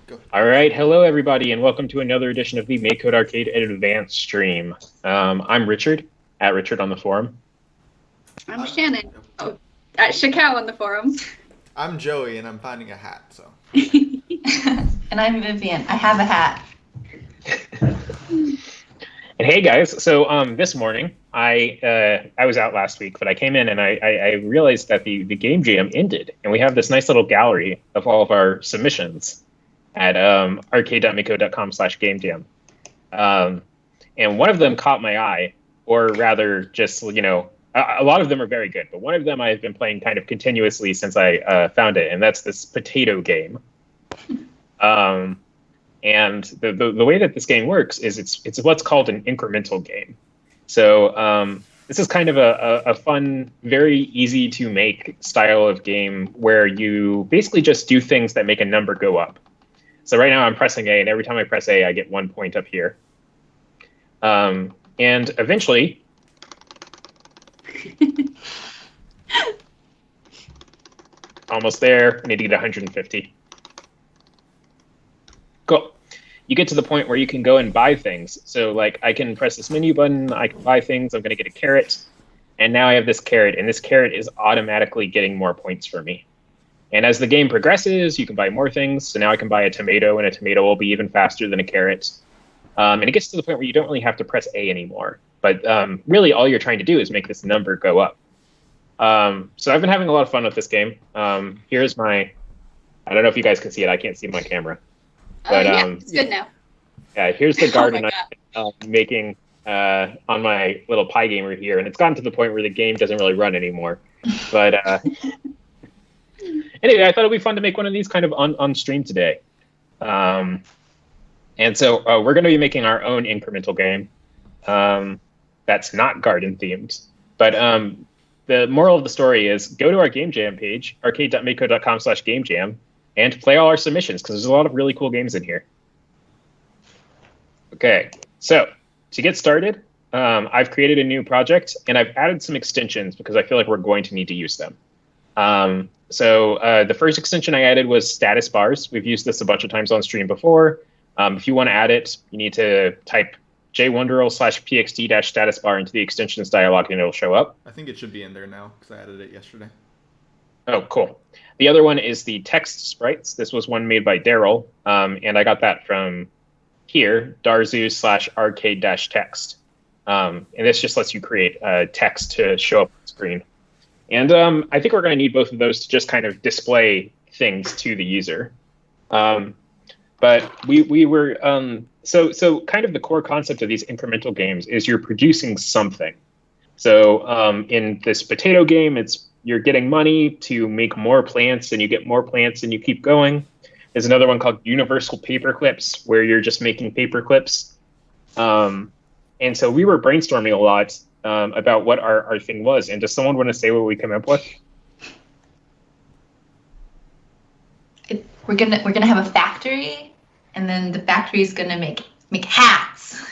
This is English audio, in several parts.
Go. All right, hello everybody, and welcome to another edition of the MakeCode Arcade Advanced stream. I'm Richard, at Richard on the forum. I'm Shannon, at Shakao on the forum. I'm Joey, and I'm finding a hat, so. And I'm Vivian. I have a hat. And hey guys, so this morning, I was out last week, but I came in and I realized that the game jam ended, and we have this nice little gallery of all of our submissions at arcade.makecode.com/gamejam. And one of them caught my eye, or rather just, a lot of them are very good, but one of them I've been playing kind of continuously since I found it, and that's this potato game. And the way that this game works is it's what's called an incremental game. So this is kind of a fun, very easy to make style of game where you basically just do things that make a number go up. So right now I'm pressing A, and every time I press A, I get 1 point up here. And eventually, almost there, I need to get 150. Cool. You get to the point where you can go and buy things. So like I can press this menu button, I can buy things, I'm gonna get a carrot, and now I have this carrot, and this carrot is automatically getting more points for me. And as the game progresses, you can buy more things. So now I can buy a tomato, and a tomato will be even faster than a carrot. And it gets to the point where you don't really have to press A anymore. But really all you're trying to do is make this number go up. So I've been having a lot of fun with this game. Here's my, I don't know if you guys can see it. I can't see my camera. But yeah, it's good now. Yeah, here's the garden Oh I'm making on my little Pi gamer here. And it's gotten to the point where the game doesn't really run anymore. But anyway, I thought it'd be fun to make one of these kind of on stream today. And so we're going to be making our own incremental game that's not garden themed. But the moral of the story is go to our game jam page, arcade.makecode.com/gamejam, and play all our submissions, because there's a lot of really cool games in here. Okay, so to get started, I've created a new project, and I've added some extensions because I feel like we're going to need to use them. So the first extension I added was status bars. We've used this a bunch of times on stream before. If you want to add it, you need to type jwonderl/pxd-status bar into the extensions dialog, and it'll show up. I think it should be in there now, because I added it yesterday. Oh, cool. The other one is the text sprites. This was one made by Daryl, and I got that from here, darzu/arcade-text. And this just lets you create text to show up on the screen. And I think we're going to need both of those to just kind of display things to the user. But we were, so kind of the core concept of these incremental games is you're producing something. So in this potato game, you're getting money to make more plants, and you get more plants and you keep going. There's another one called Universal Paper Clips, where you're just making paper clips. And so we were brainstorming a lot about what our thing was. And does someone want to say what we came up with? We're gonna have a factory, and then the factory is gonna make hats.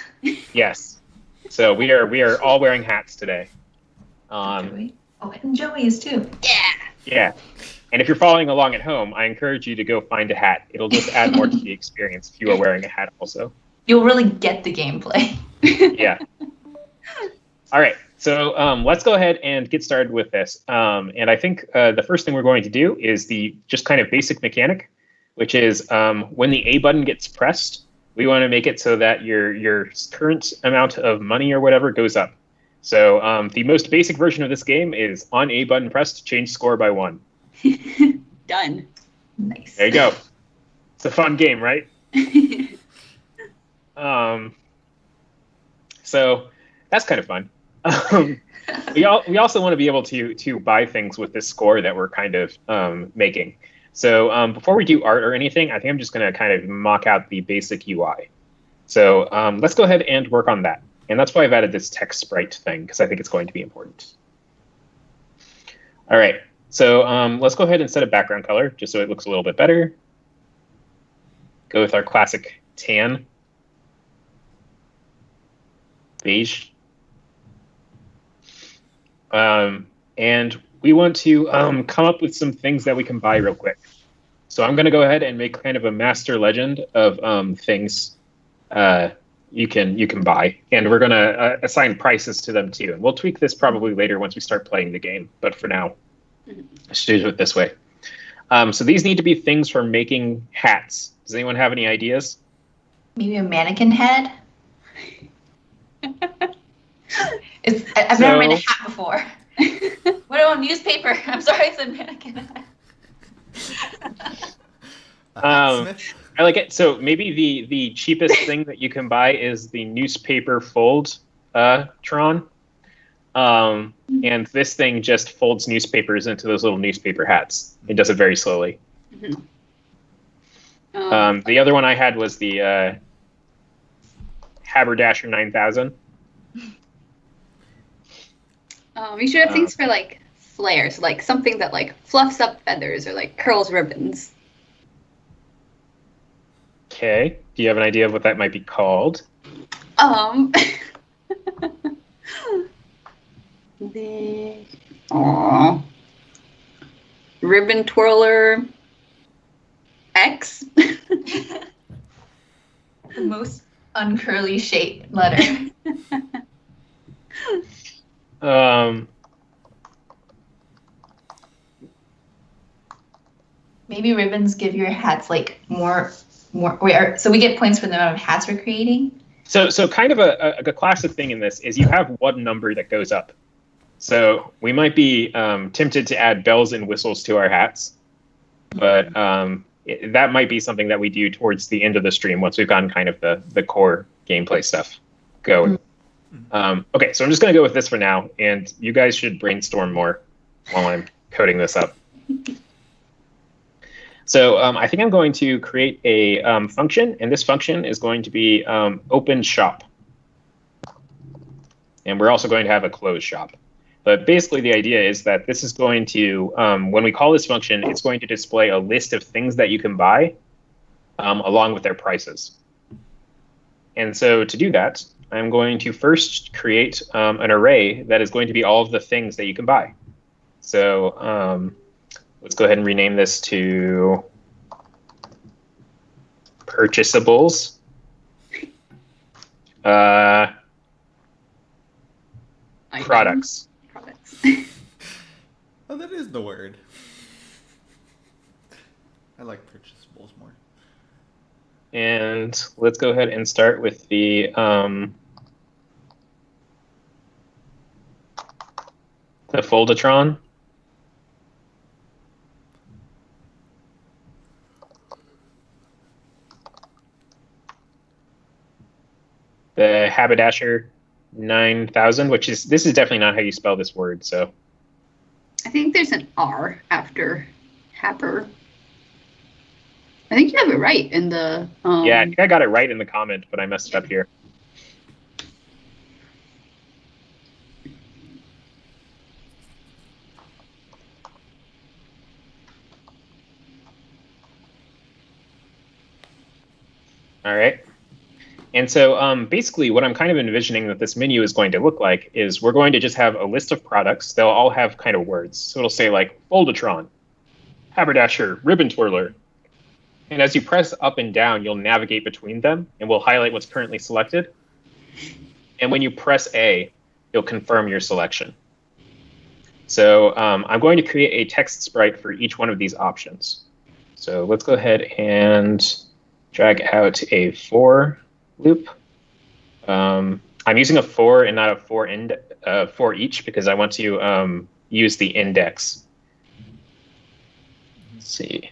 Yes. So we are all wearing hats today. Joey. Oh, and Joey is too. Yeah. Yeah. And if you're following along at home, I encourage you to go find a hat. It'll just add more to the experience if you are wearing a hat also. You'll really get the gameplay. Yeah. All right. So let's go ahead and get started with this. And I think the first thing we're going to do is the just kind of basic mechanic, which is when the A button gets pressed, we want to make it so that your current amount of money or whatever goes up. So the most basic version of this game is on A button pressed, change score by 1. Done. Nice. There you go. It's a fun game, right? So that's kind of fun. We also want to be able to buy things with this score that we're kind of making. So before we do art or anything, I think I'm just going to kind of mock out the basic UI. So let's go ahead and work on that. And that's why I've added this text sprite thing, because I think it's going to be important. All right. So let's go ahead and set a background color just so it looks a little bit better. Go with our classic tan. Beige. And we want to come up with some things that we can buy real quick. So I'm going to go ahead and make kind of a master legend of things you can buy, and we're going to assign prices to them too. And we'll tweak this probably later once we start playing the game. But for now, let's do it this way. So these need to be things for making hats. Does anyone have any ideas? Maybe a mannequin head. I've never made a hat before. What about newspaper? I'm sorry, it's a mannequin head. I like it. So maybe the cheapest thing that you can buy is the newspaper fold Tron. And this thing just folds newspapers into those little newspaper hats. It does it very slowly. The other one I had was the Haberdasher 9000. You should have things for like flares, like something that like fluffs up feathers or like curls ribbons. Okay. Do you have an idea of what that might be called? The ribbon twirler X. The most uncurly shaped letter. Maybe ribbons give your hats like more. So we get points for the amount of hats we're creating. So kind of a classic thing in this is you have one number that goes up. So we might be tempted to add bells and whistles to our hats, but that might be something that we do towards the end of the stream once we've gotten kind of the core gameplay stuff going. Okay, so I'm just going to go with this for now, and you guys should brainstorm more while I'm coding this up. So I think I'm going to create a function, and this function is going to be open shop. And we're also going to have a close shop. But basically the idea is that this is going to, when we call this function, it's going to display a list of things that you can buy along with their prices. And so to do that, I'm going to first create an array that is going to be all of the things that you can buy. So let's go ahead and rename this to purchasables. Products. Oh, that is the word. I like purchasables more. And let's go ahead and start with the Foldatron. The Haberdasher 9000, this is definitely not how you spell this word, so. I think there's an R after Happer. I think you have it right in the. Yeah, I think I got it right in the comment, but I messed it up here. All right. And so basically what I'm kind of envisioning that this menu is going to look like is we're going to just have a list of products. They'll all have kind of words. So it'll say like Foldatron, Haberdasher, Ribbon Twirler. And as you press up and down, you'll navigate between them and we'll highlight what's currently selected. And when you press A, you'll confirm your selection. So I'm going to create a text sprite for each one of these options. So let's go ahead and drag out a for loop. I'm using a for and not a for each because I want to use the index. Let's see.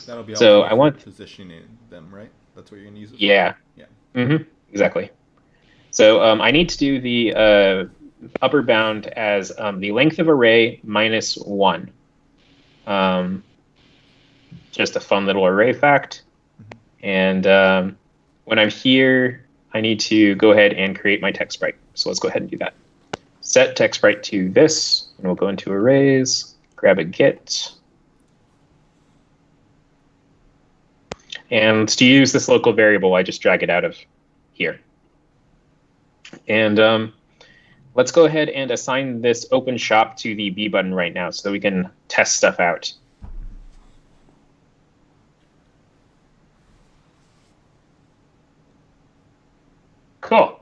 That'll be so I want positioning them, right? That's what you're gonna use it for? Yeah. Yeah. Exactly. So I need to do the upper bound as the length of array minus 1. Just a fun little array fact. And when I'm here, I need to go ahead and create my text sprite. So let's go ahead and do that. Set text sprite to this, and we'll go into arrays, grab a get. And to use this local variable, I just drag it out of here. And let's go ahead and assign this open shop to the B button right now so we can test stuff out. Cool.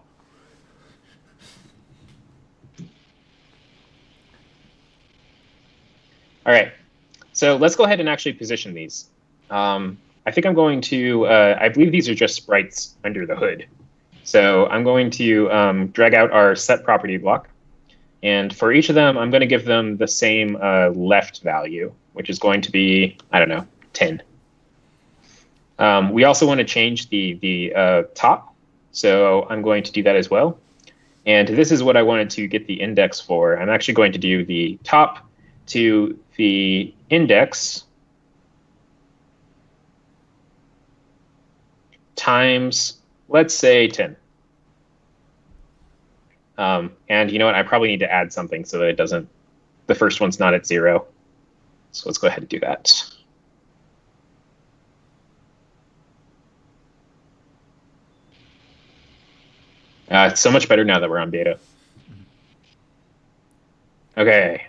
All right. So let's go ahead and actually position these. I think I'm going to, I believe these are just sprites under the hood. So I'm going to drag out our set property block. And for each of them, I'm going to give them the same left value, which is going to be, I don't know, 10. We also want to change the top. So I'm going to do that as well. And this is what I wanted to get the index for. I'm actually going to do the top to the index times, let's say, 10. And you know what? I probably need to add something so that it doesn't, the first one's not at 0. So let's go ahead and do that. It's so much better now that we're on beta. Okay.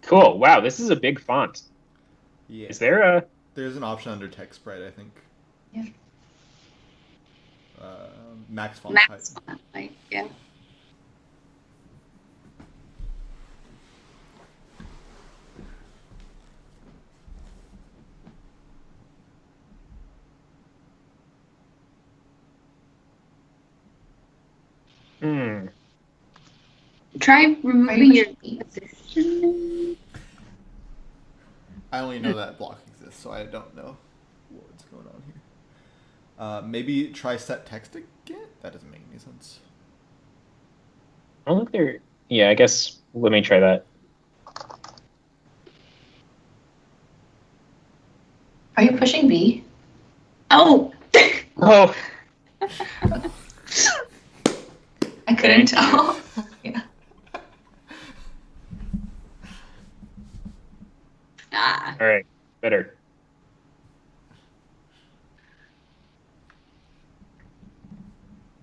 Cool. Wow, this is a big font. Yeah. Is there a... There's an option under text sprite, I think. Yeah. Max font Max height. font height, yeah. Try removing your position. I only know that block exists, so I don't know what's going on here. Maybe try set text again? That doesn't make any sense. I don't think there... Yeah, I guess let me try that. Are you pushing B? Oh! Oh! I couldn't tell. Yeah. Ah. All right, better.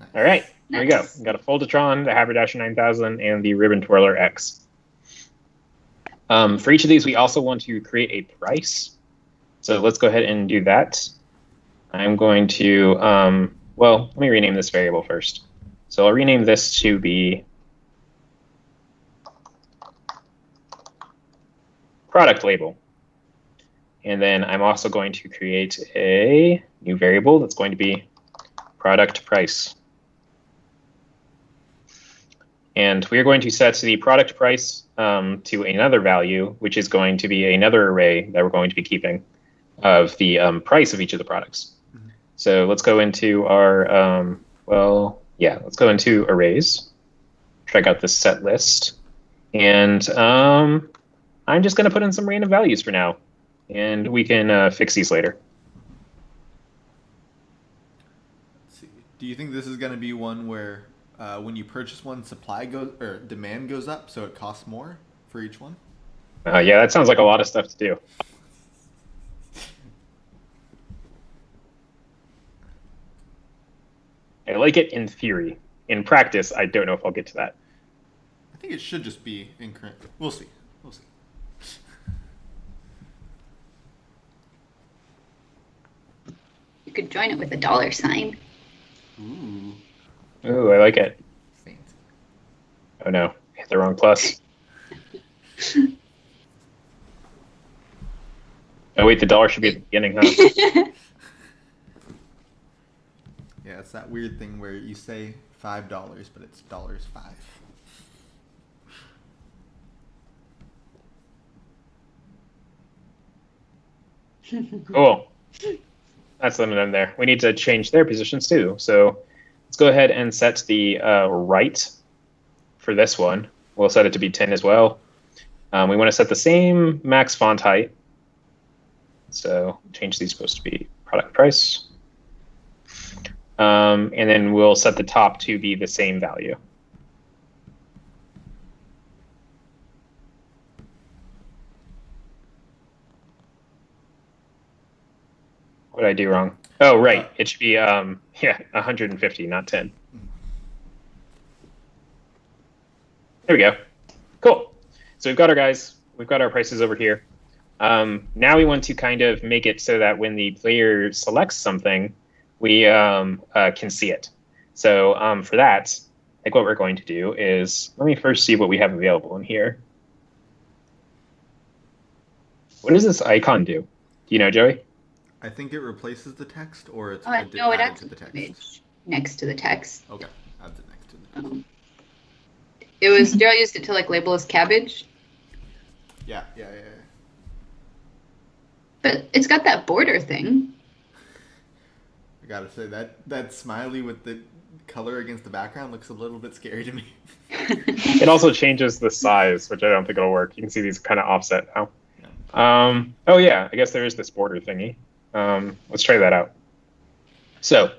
Nice. All right, here we go. Nice. We got a Foldatron, the Haberdasher 9000, and the Ribbon Twirler X. For each of these, we also want to create a price. So let's go ahead and do that. I'm going to, well, let me rename this variable first. So I'll rename this to be product label. And then I'm also going to create a new variable that's going to be product price. And we are going to set the product price to another value, which is going to be another array that we're going to be keeping of the price of each of the products. Mm-hmm. So let's go into our, let's go into arrays, check out this set list. And I'm just going to put in some random values for now. And we can fix these later. Let's see. Do you think this is going to be one where when you purchase one, supply goes or demand goes up, so it costs more for each one? Yeah, that sounds like a lot of stuff to do. I like it in theory. In practice, I don't know if I'll get to that. I think it should just be incremental. We'll see. We'll see. You could join it with a dollar sign. Ooh. Ooh, I like it. Fancy. Oh no, hit the wrong plus. Oh wait, the dollar should be at the beginning, huh? Yeah, it's that weird thing where you say $5, but it's $5. Cool. That's them and them there. We need to change their positions too. So let's go ahead and set the right for this one. We'll set it to be 10 as well. We want to set the same max font height. So change these supposed to be product price. And then we'll set the top to be the same value. What did I do wrong? Oh, right. It should be 150, not 10. There we go. Cool. So we've got our guys. We've got our prices over here. Now we want to kind of make it so that when the player selects something, we can see it. So for that, like what we're going to do is, let me first see what we have available in here. What does this icon do? Do you know, Joey? I think it replaces the text, or it's No, it added adds to the text. image next to the text. Okay, adds it next to the text. It was Daryl used it to like label as cabbage, Yeah. but it's got that border thing. I gotta say that smiley with the color against the background looks a little bit scary to me. It also changes the size, which I don't think it'll work. You can see these kind of offset now. Oh yeah, I guess there is this border thingy. Let's try that out. So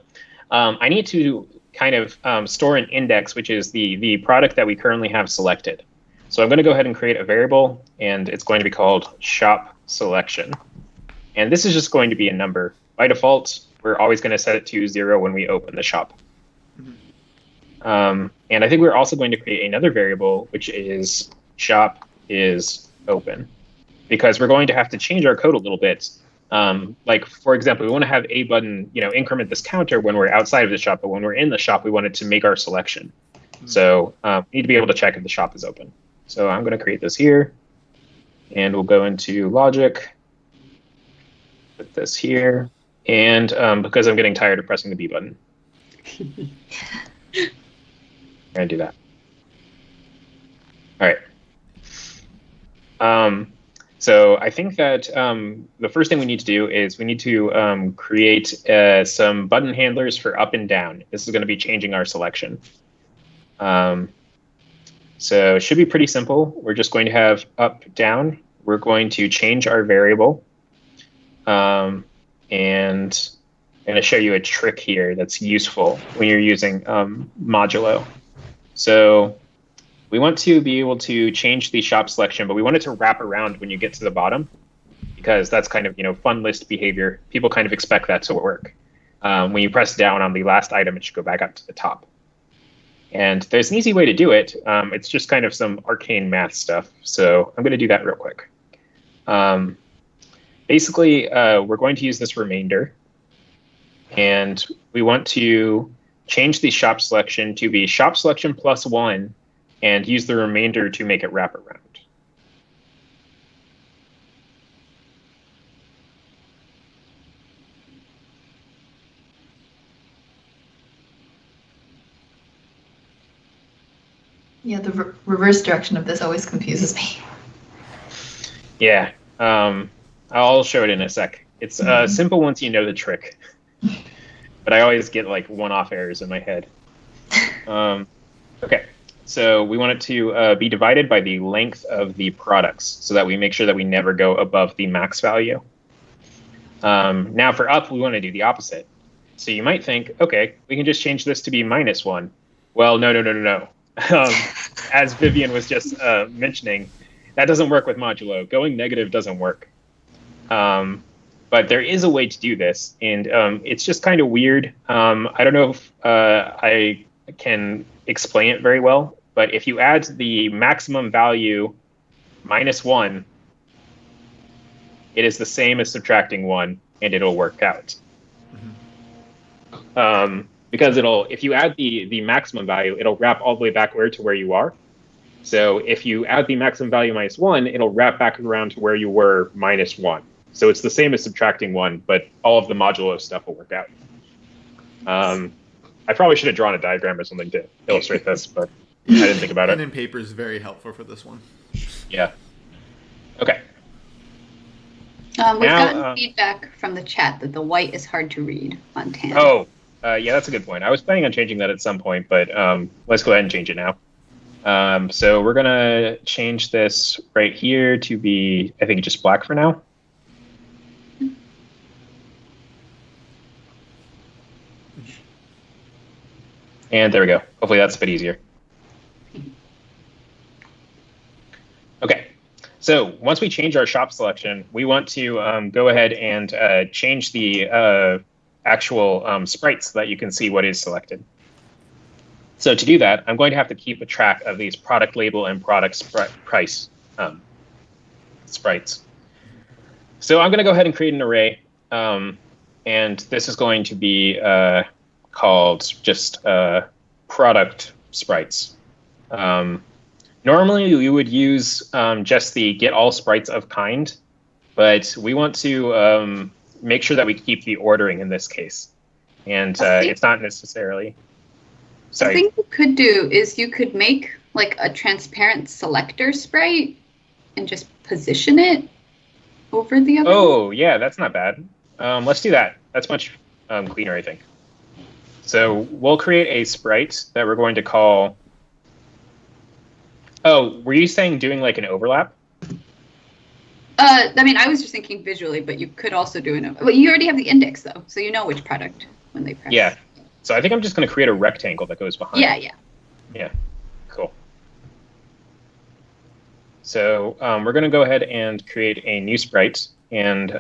I need to kind of store an index, which is the product that we currently have selected. So I'm going to go ahead and create a variable, and it's going to be called shop selection. And this is just going to be a number. By default, we're always going to set it to 0 when we open the shop. And I think we're also going to create another variable, which is shop is open, because we're going to have to change our code a little bit. Like, for example, we want to have a button, increment this counter when we're outside of the shop, but when we're in the shop, we want it to make our selection. So we need to be able to check if the shop is open. So I'm going to create this here, and we'll go into logic, put this here, and because I'm getting tired of pressing the B button, I'm going to do that. All right. So I think that the first thing we need to do is we need to create some button handlers for up and down. This is going to be changing our selection. So it should be pretty simple. We're just going to have up, down. We're going to change our variable. And I'm going to show you a trick here that's useful when you're using modulo. So we want to be able to change the shop selection, but we want it to wrap around when you get to the bottom, because that's kind of, fun list behavior. People kind of expect that to work. When you press down on the last item, it should go back up to the top. And there's an easy way to do it. It's just kind of some arcane math stuff. So I'm going to do that real quick. Basically, we're going to use this remainder. And we want to change the shop selection to be shop selection plus 1, and use the remainder to make it wrap around. Yeah, the reverse direction of this always confuses me. Yeah, I'll show it in a sec. It's simple once you know the trick, but I always get like one-off errors in my head. Okay. So we want it to be divided by the length of the products, so that we make sure that we never go above the max value. Now for up, we want to do the opposite. So you might think, okay, we can just change this to be -1. Well, no. As Vivian was just mentioning, that doesn't work with modulo. Going negative doesn't work. But there is a way to do this, and it's just kind of weird. I don't know if I can explain it very well, but if you add the maximum value -1, it is the same as subtracting 1, and it'll work out. Because if you add the maximum value, it'll wrap all the way backward to where you are. So if you add the maximum value -1, it'll wrap back around to where you were -1. So it's the same as subtracting 1, but all of the modulo stuff will work out. I probably should have drawn a diagram or something to illustrate this, but I didn't think about it. Pen and paper is very helpful for this one. Yeah. Okay. We've gotten feedback from the chat that the white is hard to read on tan. Oh, yeah, that's a good point. I was planning on changing that at some point, but let's go ahead and change it now. So we're going to change this right here to be, I think, just black for now. And there we go. Hopefully that's a bit easier. Okay, so once we change our shop selection, we want to go ahead and change the actual sprites so that you can see what is selected. So to do that, I'm going to have to keep a track of these product label and product price sprites. So I'm going to go ahead and create an array. And this is going to be called just product sprites. Normally, we would use just the get all sprites of kind, but we want to make sure that we keep the ordering in this case. And it's not necessarily... Sorry. I think you could do is you could make like a transparent selector sprite and just position it over the other. Oh, yeah, that's not bad. Let's do that. That's much cleaner, I think. So we'll create a sprite that we're going to call... Oh, were you saying doing like an overlap? I mean, I was just thinking visually, but you could also do an... Well, you already have the index, though, so you know which product when they press. Yeah. So I think I'm just going to create a rectangle that goes behind. Yeah, cool. So we're going to go ahead and create a new sprite. And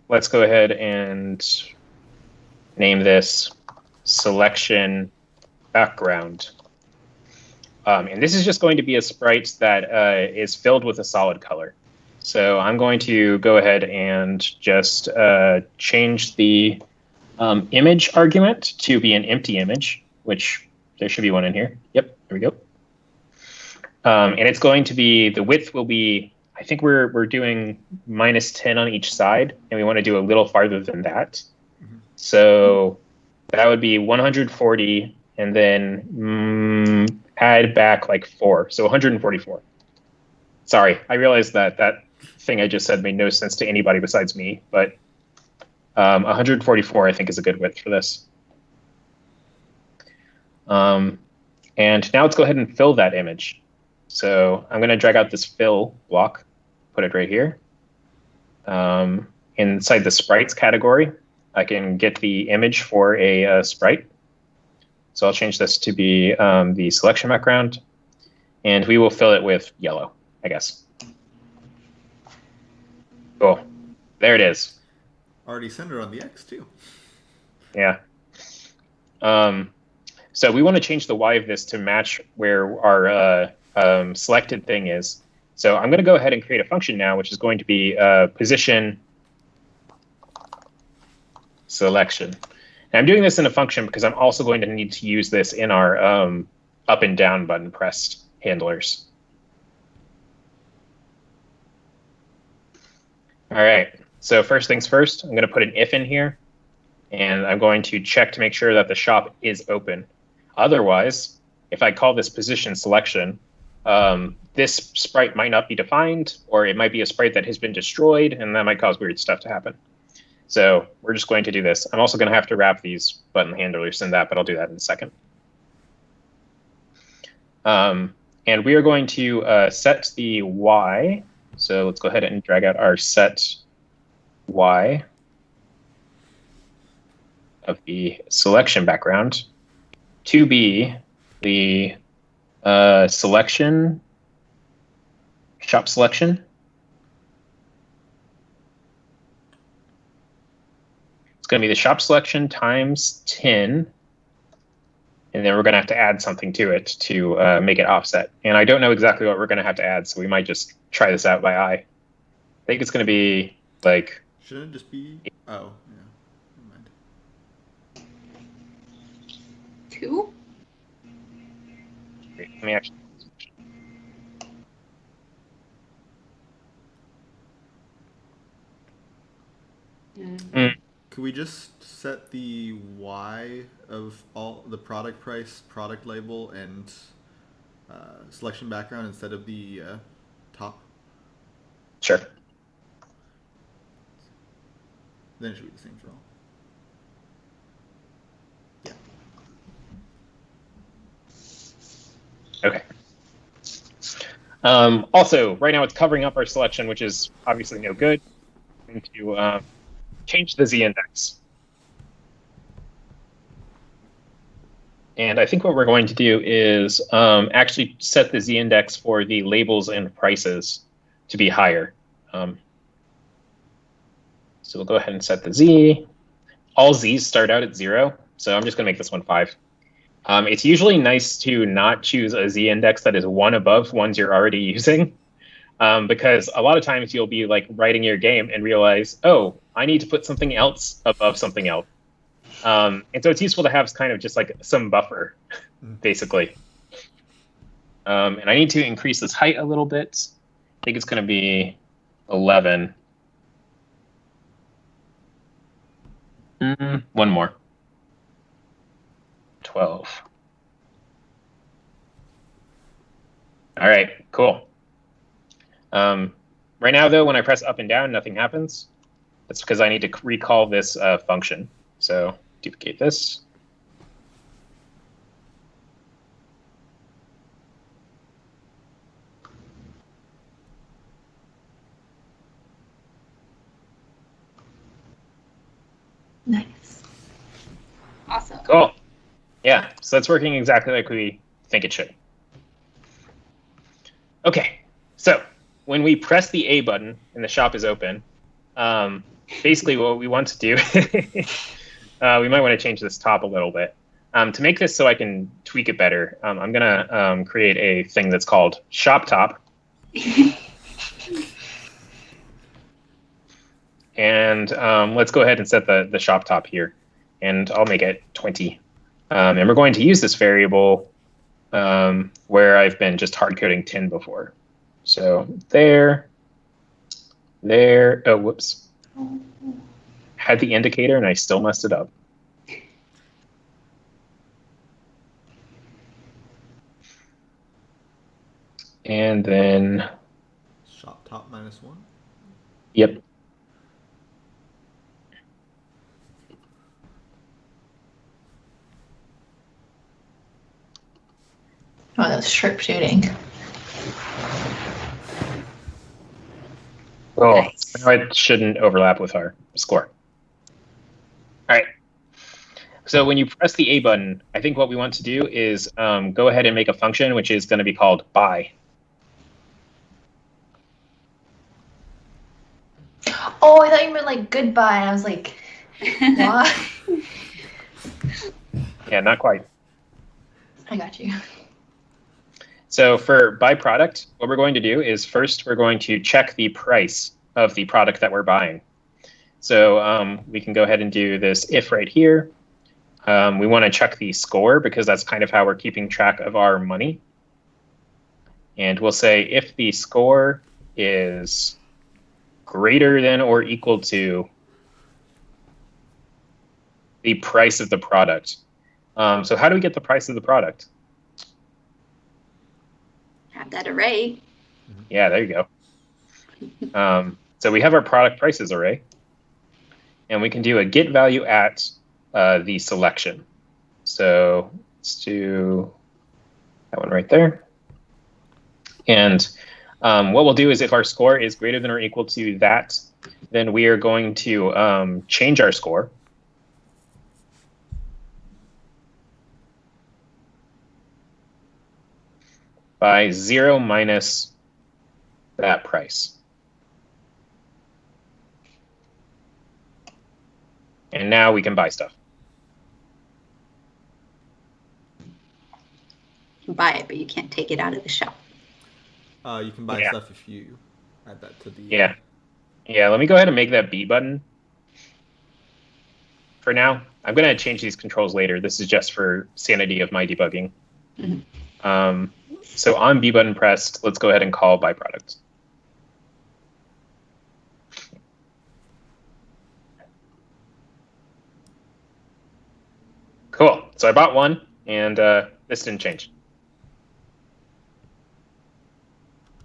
let's go ahead and name this selection background. And this is just going to be a sprite that is filled with a solid color. So I'm going to go ahead and just change the image argument to be an empty image, which there should be one in here. Yep, there we go. And it's going to be, the width will be, I think we're doing -10 on each side, and we want to do a little farther than that. So that would be 140, and then add back like 4, so 144. Sorry, I realized that that thing I just said made no sense to anybody besides me, but 144 I think is a good width for this. And now let's go ahead and fill that image. So I'm going to drag out this fill block, put it right here. Inside the sprites category, I can get the image for a sprite. So I'll change this to be the selection background, and we will fill it with yellow, I guess. Cool. There it is. Already centered on the X too. Yeah. So we want to change the Y of this to match where our selected thing is. So I'm going to go ahead and create a function now, which is going to be position selection. And I'm doing this in a function because I'm also going to need to use this in our up and down button pressed handlers. All right. So first things first, I'm going to put an if in here, and I'm going to check to make sure that the shop is open. Otherwise, if I call this position selection, this sprite might not be defined, or it might be a sprite that has been destroyed, and that might cause weird stuff to happen. So we're just going to do this. I'm also going to have to wrap these button handlers in that, but I'll do that in a second. And we are going to set the Y. So let's go ahead and drag out our set Y of the selection background to be the selection, shop selection. It's going to be the shop selection times 10. And then we're going to have to add something to it to make it offset. And I don't know exactly what we're going to have to add, so we might just try this out by eye. I think it's going to be like... Shouldn't it just be... Oh, yeah. Never mind. 2? Wait, let me actually... Could we just set the Y of all the product price, product label, and selection background instead of the top? Sure. Then it should be the same for all. Yeah. Okay. Also, right now it's covering up our selection, which is obviously no good. I'm going to change the Z index. And I think what we're going to do is actually set the Z index for the labels and prices to be higher. So we'll go ahead and set the Z. All Z's start out at 0, so I'm just going to make this one 5. It's usually nice to not choose a Z index that is 1 above ones you're already using, because a lot of times you'll be like writing your game and realize, oh, I need to put something else above something else. And so it's useful to have kind of just like some buffer, basically. And I need to increase this height a little bit. I think it's going to be 11. One more. 12. All right, cool. Right now, though, when I press up and down, nothing happens. That's because I need to recall this function. So duplicate this. Nice. Awesome. Cool. Yeah, so that's working exactly like we think it should. Okay, so when we press the A button and the shop is open, basically what we want to do, we might want to change this top a little bit. To make this so I can tweak it better, I'm going to create a thing that's called shop top. And let's go ahead and set the shop top here. And I'll make it 20. And we're going to use this variable where I've been just hard coding 10 before. So there. Oh, whoops. Had the indicator and I still messed it up. And then Shop top -1. Yep. Oh, that's sharpshooting. Oh, Nice. now it shouldn't overlap with our score. All right. So when you press the A button, I think what we want to do is go ahead and make a function which is going to be called buy. Oh, I thought you meant like goodbye. And I was like, what? Yeah, not quite. I got you. So for buy product, what we're going to do is first we're going to check the price of the product that we're buying. So we can go ahead and do this if right here. We want to check the score because that's kind of how we're keeping track of our money. And we'll say if the score is greater than or equal to the price of the product. So how do we get the price of the product? Have that array. Yeah, there you go. So we have our product prices array, and we can do a get value at the selection. So let's do that one right there. And what we'll do is if our score is greater than or equal to that, then we are going to change our score. By 0 minus that price. And now we can buy stuff. You can buy it, but you can't take it out of the shop. You can buy stuff if you add that to the... Yeah. Yeah, let me go ahead and make that B button. For now, I'm going to change these controls later. This is just for sanity of my debugging. Mm-hmm. So on B button pressed, let's go ahead and call buy product. Cool. So I bought one, and this didn't change.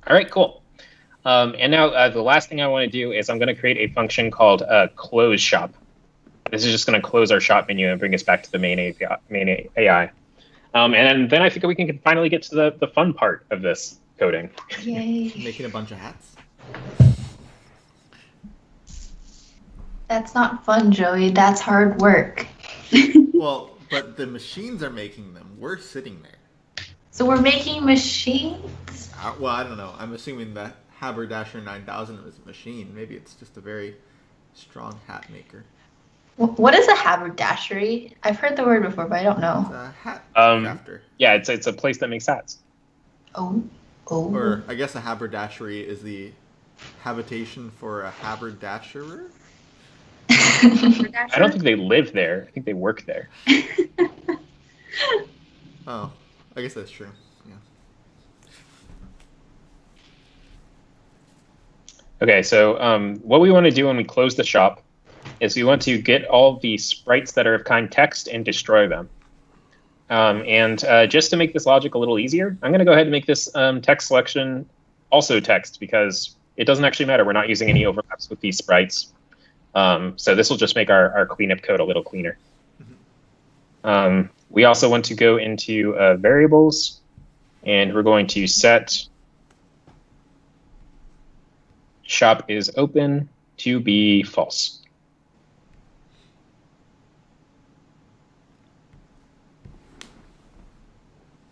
All right, cool. And now the last thing I want to do is I'm going to create a function called close shop. This is just going to close our shop menu and bring us back to the main AI. And then I think we can finally get to the fun part of this coding. Yay. Making a bunch of hats. That's not fun, Joey. That's hard work. Well, but the machines are making them. We're sitting there. So we're making machines? Well, I don't know. I'm assuming that Haberdasher 9000 was a machine. Maybe it's just a very strong hat maker. What is a haberdashery? I've heard the word before, but I don't know. It's a hat crafter. Yeah, it's a place that makes hats. Oh. Or I guess a haberdashery is the habitation for a haberdasherer. I don't think they live there. I think they work there. Oh, I guess that's true. Yeah. Okay, so what we want to do when we close the shop is we want to get all the sprites that are of kind text and destroy them. And just to make this logic a little easier, I'm going to go ahead and make this text selection also text, because it doesn't actually matter. We're not using any overlaps with these sprites. So this will just make our cleanup code a little cleaner. We also want to go into variables, and we're going to set shop is open to be false.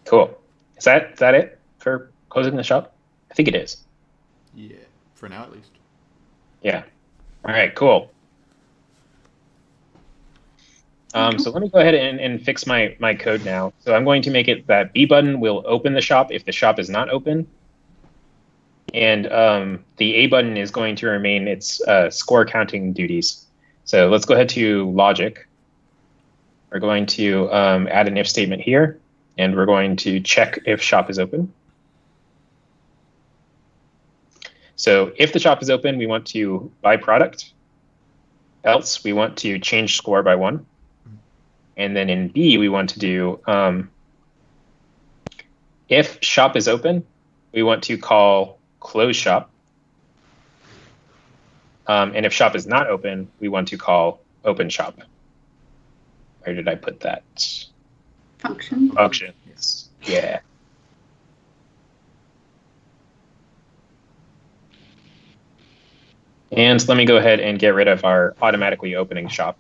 Cool. Is that it for closing the shop? I think it is. Yeah, for now at least. Yeah. All right, cool. So let me go ahead and fix my code now. So I'm going to make it that B button will open the shop if the shop is not open. And the A button is going to remain its score counting duties. So let's go ahead to logic. We're going to add an if statement here, and we're going to check if shop is open. So if the shop is open, we want to buy product. Else, we want to change score by 1. And then in B, we want to do, if shop is open, we want to call close shop. And if shop is not open, we want to call open shop. Where did I put that? Function. Functions. Yeah. And let me go ahead and get rid of our automatically opening shop.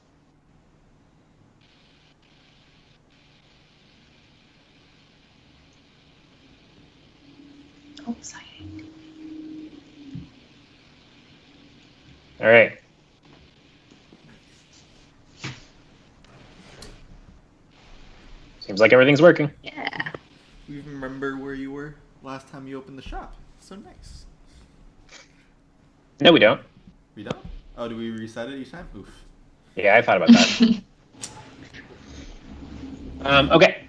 Oh, exciting. All right. Seems like everything's working. Yeah. You remember where you were last time you opened the shop? So nice. No, we don't. We don't? Oh, do we reset it each time? Oof. Yeah, I thought about that. Okay.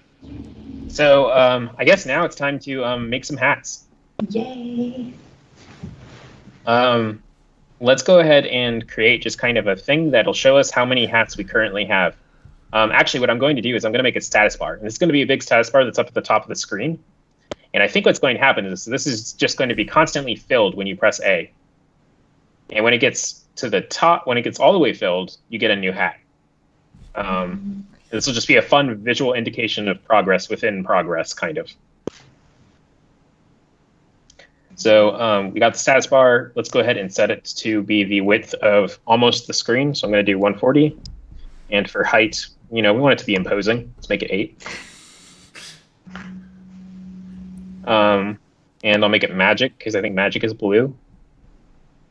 So I guess now it's time to make some hats. Yay. Let's go ahead and create just kind of a thing that'll show us how many hats we currently have. Actually, what I'm going to do is I'm going to make a status bar. And it's going to be a big status bar that's up at the top of the screen. And I think what's going to happen is this is just going to be constantly filled when you press A. And when it gets to the top, when it gets all the way filled, you get a new hat. This will just be a fun visual indication of progress within progress, kind of. So we got the status bar. Let's go ahead and set it to be the width of almost the screen. So I'm going to do 140. And for height, we want it to be imposing. Let's make it 8. And I'll make it magic, because I think magic is blue.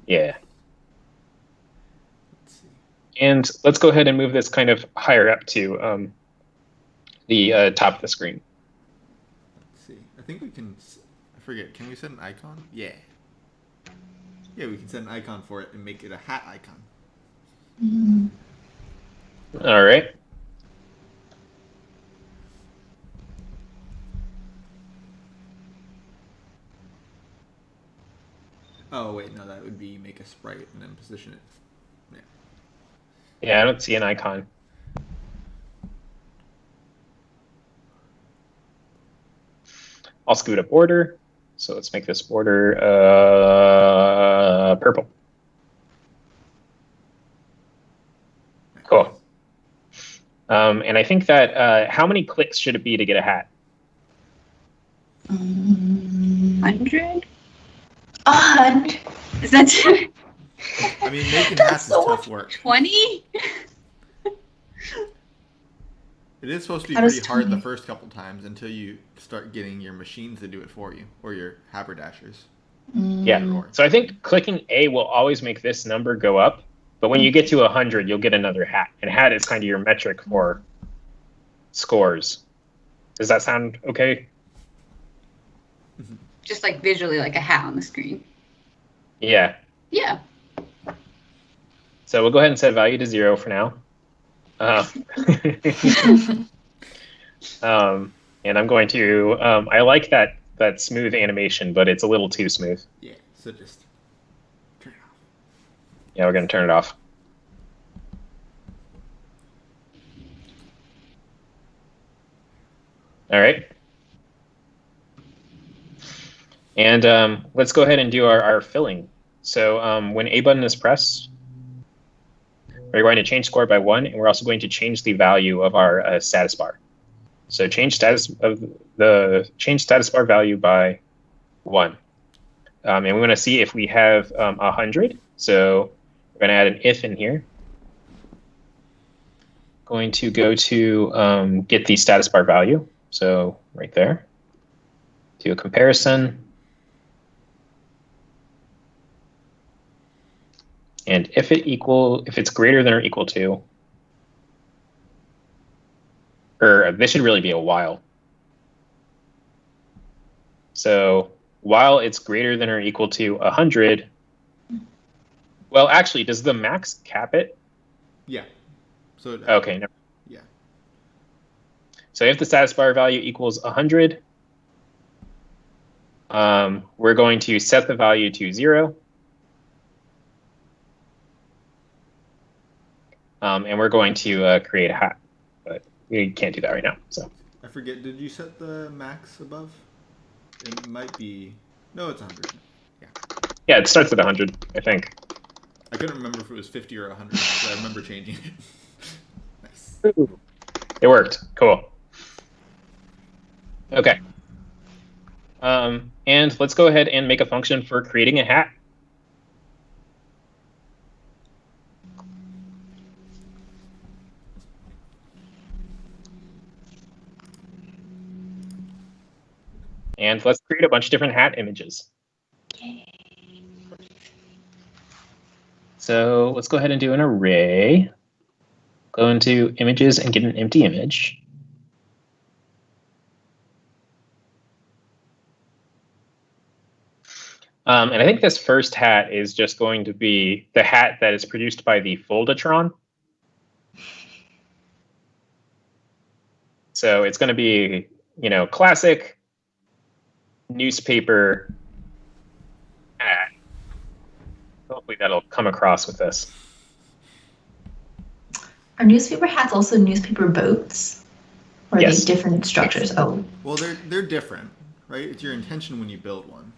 Yeah. And let's go ahead and move this kind of higher up to the top of the screen. Let's see. I think we can. I forget. Can we set an icon? Yeah. Yeah, we can set an icon for it and make it a hat icon. Mm. All right. Oh, wait. No, that would be make a sprite and then position it. Yeah. Yeah, I don't see an icon. I'll scoot a border. So let's make this border purple. Cool. And I think that how many clicks should it be to get a hat? 100? 100. Is that too? I mean, making hats is so tough work. 20? It is supposed to be How does pretty hard the 20? first couple times until you start getting your machines to do it for you, or your haberdashers. Yeah. So I think clicking A will always make this number go up. But when you get to 100, you'll get another hat. And hat is kind of your metric for scores. Does that sound okay? Just like visually like a hat on the screen. Yeah. Yeah. So we'll go ahead and set value to 0 for now. And I'm going to, I like that smooth animation, but it's a little too smooth. Yeah, so just turn it off. Yeah, we're going to turn it off. All right. And let's go ahead and do our filling. So when A button is pressed, we're going to change score by 1, and we're also going to change the value of our status bar. So change status bar value by 1. And we want to see if we have 100. So we're going to add an if in here. Going to go to get the status bar value. So right there. Do a comparison. And if it's greater than or equal to, or this should really be a while. So while it's greater than or equal to 100, well, actually, does the max cap it? Yeah. So okay. No. Yeah. So if the status bar value equals 100, we're going to set the value to 0. And we're going to create a hat, but we can't do that right now. So I forget. Did you set the max above? It might be. No, it's 100. Yeah. Yeah, it starts at 100, I think. I couldn't remember if it was 50 or 100, so I remember changing it. Nice. It worked. Cool. Okay. And let's go ahead and make a function for creating a hat. And let's create a bunch of different hat images. So let's go ahead and do an array. Go into images and get an empty image. And I think this first hat is just going to be the hat that is produced by the Foldatron. So it's going to be, classic newspaper hat. Hopefully that'll come across with this. Are newspaper hats also newspaper boats? Or are Yes. they different structures? Oh. Well, they're different, right? It's your intention when you build one.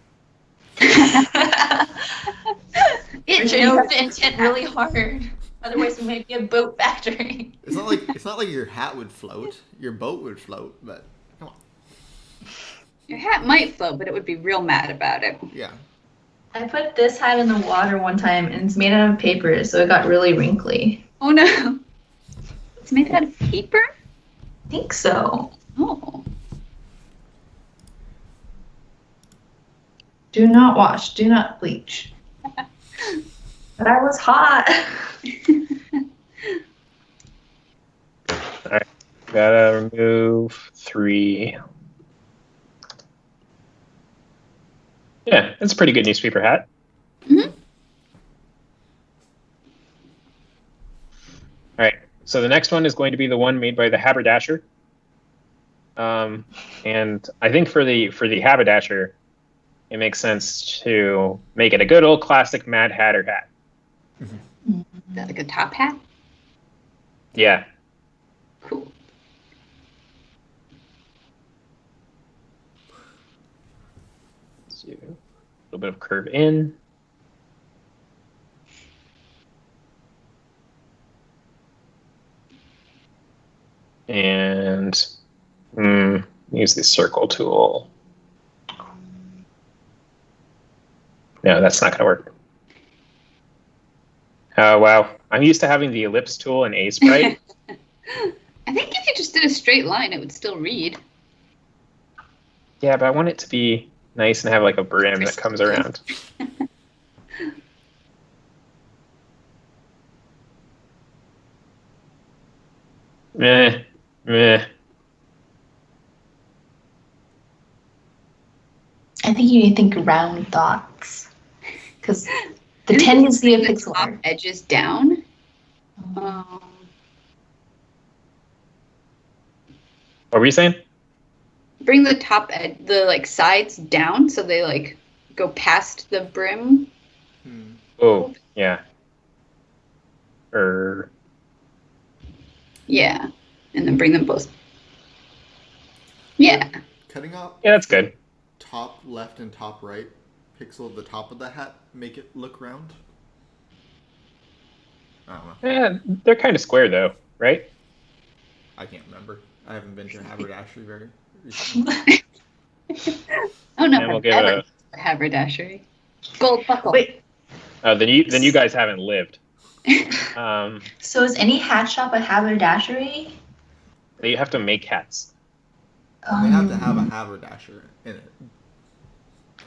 I'm sure you have to intend really hard. Otherwise, we might be a boat factory. It's not like your hat would float. Your boat would float, but come on. Your hat might float, but it would be real mad about it. Yeah. I put this hat in the water one time, and it's made out of paper, so it got really wrinkly. Oh no. It's made out of paper? I think so. Oh. Do not wash. Do not bleach. But I was hot. All right, gotta remove 3. Yeah, it's a pretty good newspaper hat. Mm-hmm. All right, so the next one is going to be the one made by the haberdasher. And I think for the haberdasher, it makes sense to make it a good old classic Mad Hatter hat. Is that like a top hat? Yeah. Cool. Let's do a little bit of curve in. And use the circle tool. No, that's not going to work. Oh, wow. I'm used to having the ellipse tool in A-Sprite. I think if you just did a straight line, it would still read. Yeah, but I want it to be nice and have like a brim that comes around. Meh. I think you need to think round dots. Because The I think tendency of the pixel top art. edges down. What were you saying? Bring the top the like sides down so they like go past the brim. Oh, yeah. Yeah, and then bring them both. Yeah. Cutting off Yeah, that's good. top left and top right pixel of the top of the hat make it look round. I don't know. Yeah, they're kind of square though, right? I can't remember. I haven't been to haberdashery very recently. Oh no, And we'll give ever it haberdashery. Gold buckle. Wait, then you guys haven't lived. so is any hat shop a haberdashery? You have to make hats. And they have to have a haberdasher in it.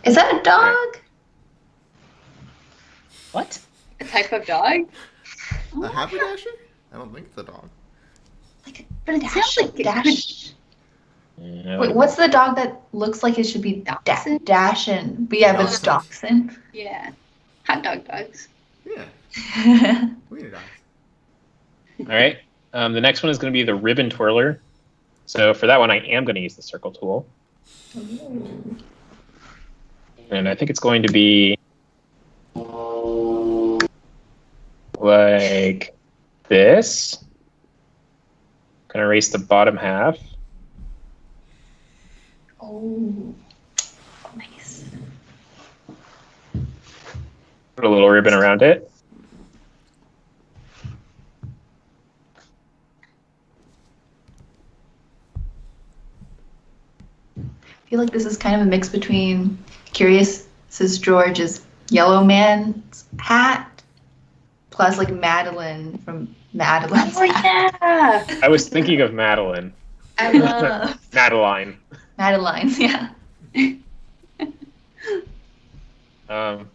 Is that a dog? Right. What? A type of dog? A haberdasher? I don't think it's a dog. Like a dash, sounds like it dash. Yeah, Wait, what's the dog that looks like it should be Dachshund? Dashin? But yeah, but it's Dachshund. Yeah. Hot dog dogs. Yeah, wiener dogs. All right. The next one is going to be the ribbon twirler. So for that one, I am going to use the circle tool. And I think it's going to be like this. Going to erase the bottom half. Oh, nice. Put a little ribbon around it. I feel like this is kind of a mix between Curious Says George's Yellow Man's hat plus like Madeline from Madeline's hat. yeah. I was thinking of Madeline. I love Madeline. Madeline's, yeah.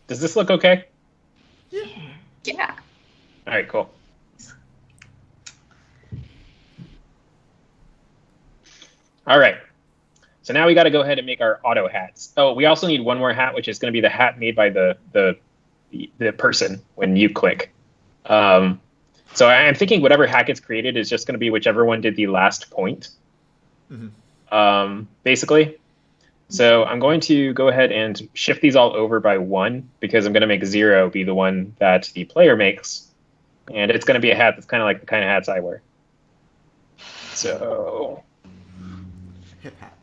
Does this look okay? Yeah. All right, cool. All right. So now we got to go ahead and make our auto hats. Oh, we also need one more hat, which is going to be the hat made by the person when you click. So I'm thinking whatever hat gets created is just going to be whichever one did the last point, basically. So I'm going to go ahead and shift these all over by 1 because I'm going to make 0 be the one that the player makes. And it's going to be a hat that's kind of like the kind of hats I wear. So Hip hat.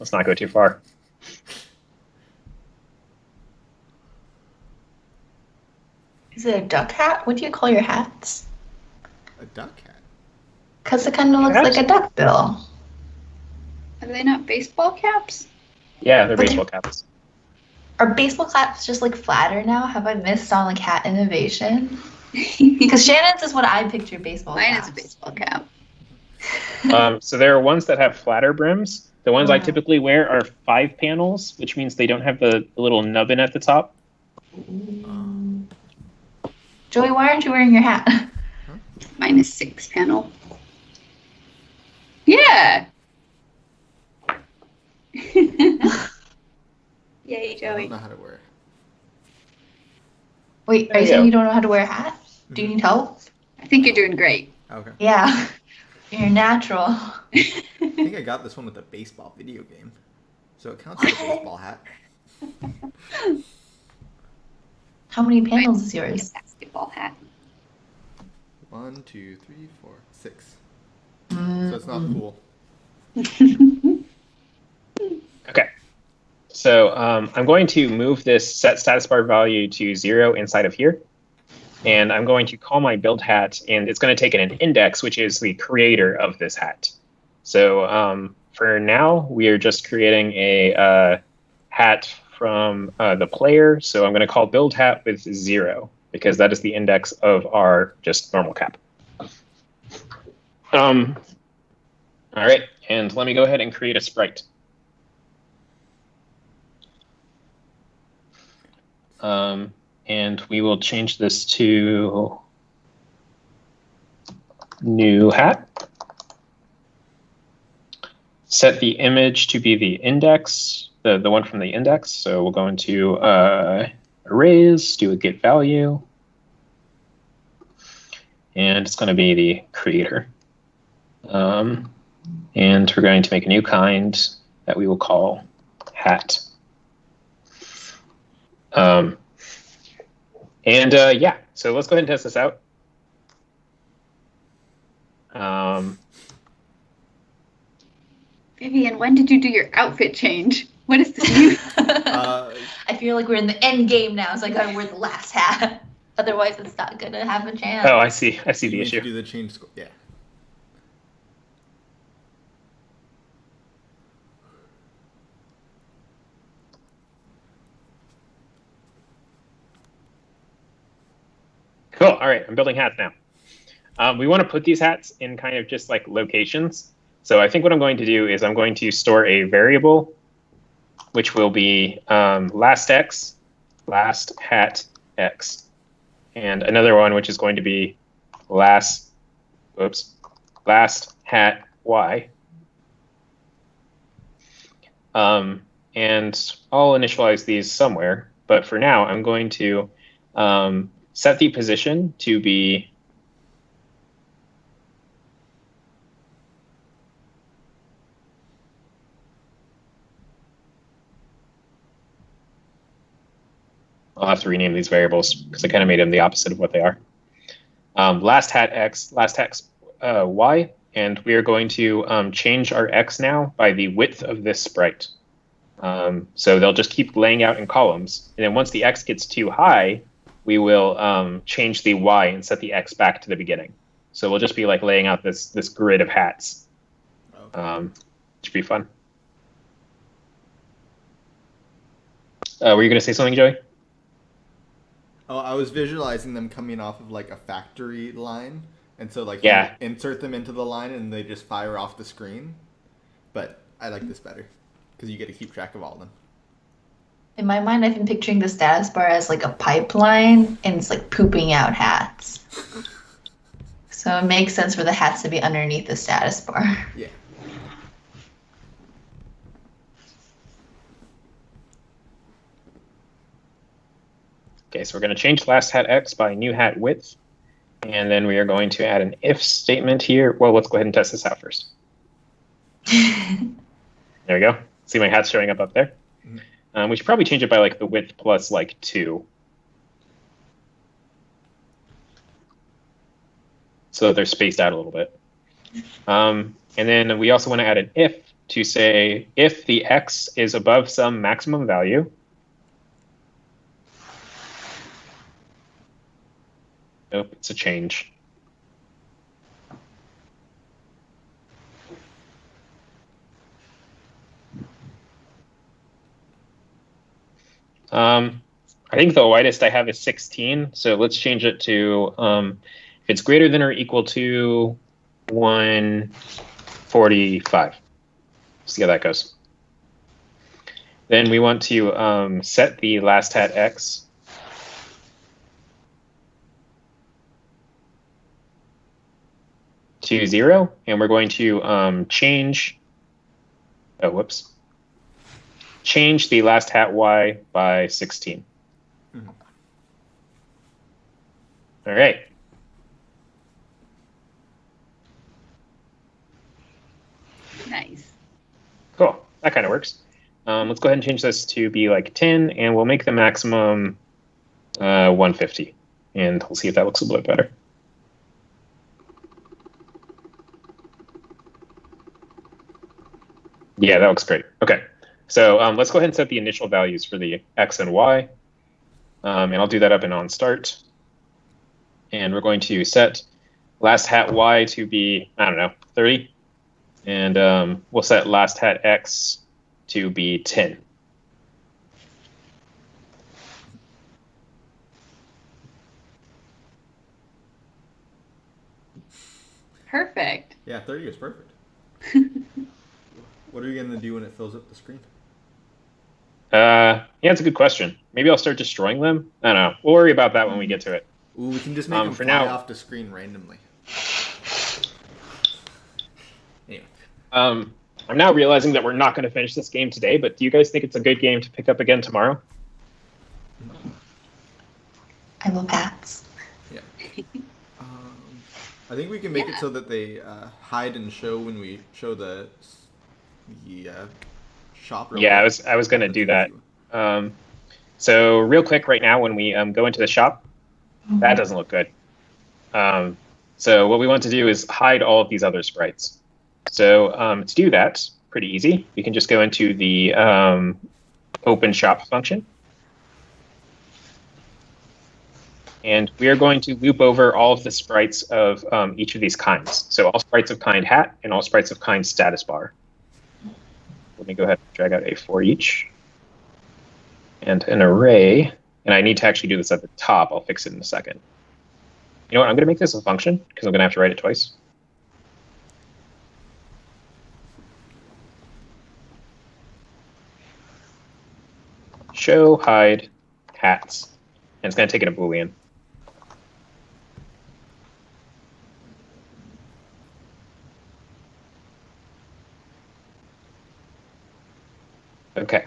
let's not go too far. Is it a duck hat? What do you call your hats? A duck hat. Because it kind of looks like a duck bill. Are they not baseball caps? Yeah, they're But baseball caps. Are baseball caps just like flatter now? Have I missed on like hat innovation? Because Shannon's is what I picture baseball Mine caps. is a baseball cap. So there are ones that have flatter brims. The ones I typically wear are 5 panels, which means they don't have the little nubbin at the top. Joey, why aren't you wearing your hat? Mine is 6 panel. Yeah. Yay, I Joey. don't know how to wear it. Wait, There are you you saying go. you don't know how to wear a hat? Do you need help? I think you're doing great. Okay. Yeah. You're natural. I think I got this one with a baseball video game. So it counts as a baseball hat. How many panels is A yours? basketball hat. 1, 2, 3, 4, 6. So it's not cool. Okay. So I'm going to move this set status bar value to 0 inside of here. And I'm going to call my build hat, and it's going to take in an index, which is the creator of this hat. So for now, we are just creating a hat from the player. So I'm going to call build hat with 0, because that is the index of our just normal cap. All right, and let me go ahead and create a sprite. And we will change this to new hat. Set the image to be the index, the one from the index. So we'll go into arrays, do a get value, and it's going to be the creator. And we're going to make a new kind that we will call hat. Yeah, so let's go ahead and test this out. Vivian, when did you do your outfit change? What is this new? I feel like we're in the end game now, so I gotta wear the last hat. Otherwise, it's not gonna have a chance. Oh, I see the You need issue. to do the change. Yeah. Cool. All right, I'm building hats now. We want to put these hats in kind of just like locations. So I think what I'm going to do is I'm going to store a variable, which will be last x, last hat x, and another one which is going to be last hat y. And I'll initialize these somewhere, but for now I'm going to set the position to be I'll have to rename these variables because I kind of made them the opposite of what they are. Last hat x, last hat y, and we are going to change our x now by the width of this sprite. So they'll just keep laying out in columns, and then once the x gets too high, we will change the y and set the x back to the beginning. So we'll just be like laying out this grid of hats. Okay. Should be fun. Were you going to say something, Joey? Oh, I was visualizing them coming off of like a factory line, and so like Yeah. you insert them into the line and they just fire off the screen. But I like this better because you get to keep track of all of them. In my mind, I've been picturing the status bar as like a pipeline, and it's like pooping out hats. So it makes sense for the hats to be underneath the status bar. Yeah. Okay, so we're going to change last hat x by new hat width, and then we are going to add an if statement here. Well, let's go ahead and test this out first. There we go. See my hats showing up there? Mhm. We should probably change it by like the width plus like 2. So that they're spaced out a little bit. And then we also want to add an if to say if the x is above some maximum value, nope, it's a change. I think the widest I have is 16, so let's change it to if it's greater than or equal to 145. See how that goes. Then we want to set the last hat x to 0, and we're going to change the last hat y by 16. Mhm. All right. Nice. Cool. That kind of works. Let's go ahead and change this to be like 10, and we'll make the maximum 150. And we'll see if that looks a little bit better. Yeah, that looks great. Okay. So let's go ahead and set the initial values for the x and y. And I'll do that up in onStart. And we're going to set last hat y to be, I don't know, 30. And we'll set last hat x to be 10. Perfect. Yeah, 30 is perfect. What are you going to do when it fills up the screen? Yeah, it's a good question. Maybe I'll start destroying them. I don't know. We'll worry about that when we get to it. Ooh, we can just make them for fly now- off the screen randomly. Anyway. I'm now realizing that we're not going to finish this game today, but do you guys think it's a good game to pick up again tomorrow? I will pass. Yeah. I think we can make it so that they hide and show when we show the shop. Yeah, I was going to do that. So real quick right now, when we go into the shop, that doesn't look good. So what we want to do is hide all of these other sprites. So to do that, pretty easy. We can just go into the open shop function. And we are going to loop over all of the sprites of each of these kinds. So all sprites of kind hat and all sprites of kind status bar. Let me go ahead and drag out a for each. And an array. And I need to actually do this at the top. I'll fix it in a second. You know what? I'm going to make this a function because I'm going to have to write it twice. Show hide hats. And it's going to take it a Boolean. Okay.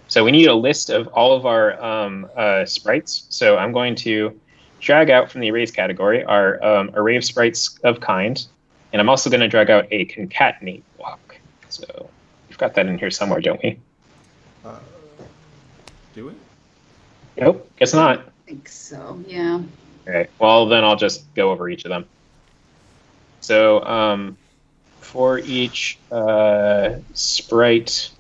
So we need a list of all of our sprites. So I'm going to drag out from the arrays category our array of sprites of kind. And I'm also going to drag out a concatenate block. So we've got that in here somewhere, don't we? Do we? Nope, guess not. I think so, yeah. All right, well, then I'll just go over each of them. So for each sprite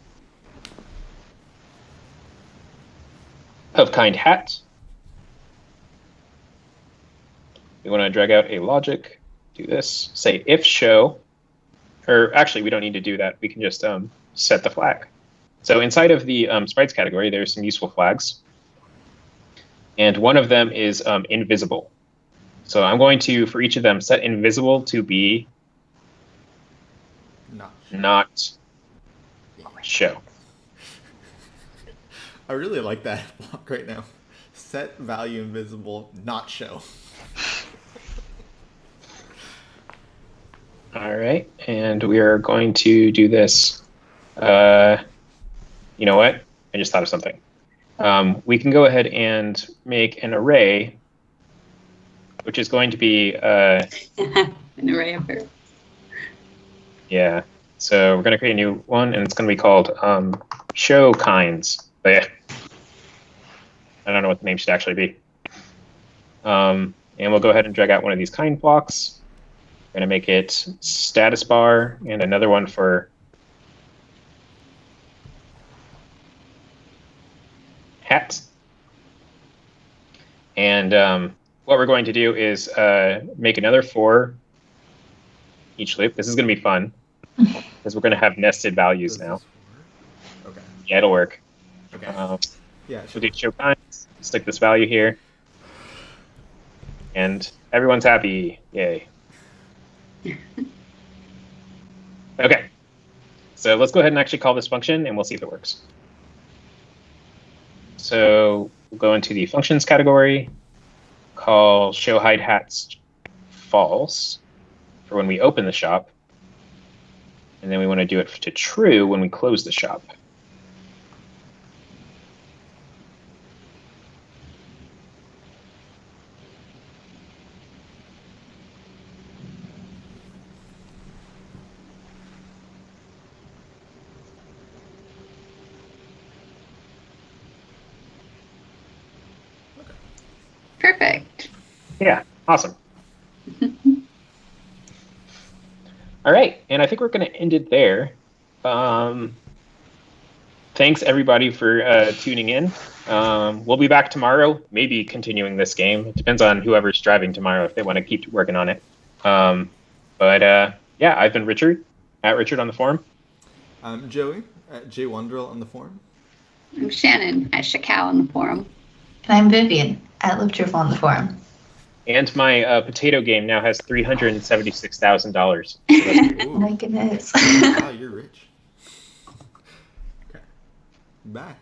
of kind hat, we want to drag out a logic, do this, say if show, or actually we don't need to do that. We can just set the flag. So inside of the sprites category, there's some useful flags. And one of them is invisible. So I'm going to, for each of them, set invisible to be not show. I really like that block right now. Set value invisible, not show. All right, and we are going to do this. You know what? I just thought of something. We can go ahead and make an array, which is going to be An array of her. Yeah. So we're going to create a new one, and it's going to be called show kinds. But yeah, I don't know what the name should actually be. And we'll go ahead and drag out one of these kind blocks. We're going to make it status bar and another one for hat. And what we're going to do is make another for each loop. This is going to be fun because we're going to have nested values now. Okay. Yeah, it'll work. Okay. Yeah. We'll do show kinds, stick this value here, and everyone's happy. Yay. Okay. So let's go ahead and actually call this function, and we'll see if it works. So we'll go into the functions category, call show hide hats false for when we open the shop. And then we want to do it to true when we close the shop. Perfect. Yeah, awesome. All right, and I think we're going to end it there. Thanks, everybody, for tuning in. We'll be back tomorrow, maybe continuing this game. It depends on whoever's driving tomorrow if they want to keep working on it. Yeah, I've been Richard, at Richard on the forum. I'm Joey, at JWondrel on the forum. I'm Shannon, at Shakal on the forum. And I'm Vivian, at Live Cheerful on the forum. And my potato game now has $376,000. Oh my goodness. Wow, you're rich. Okay. Bye.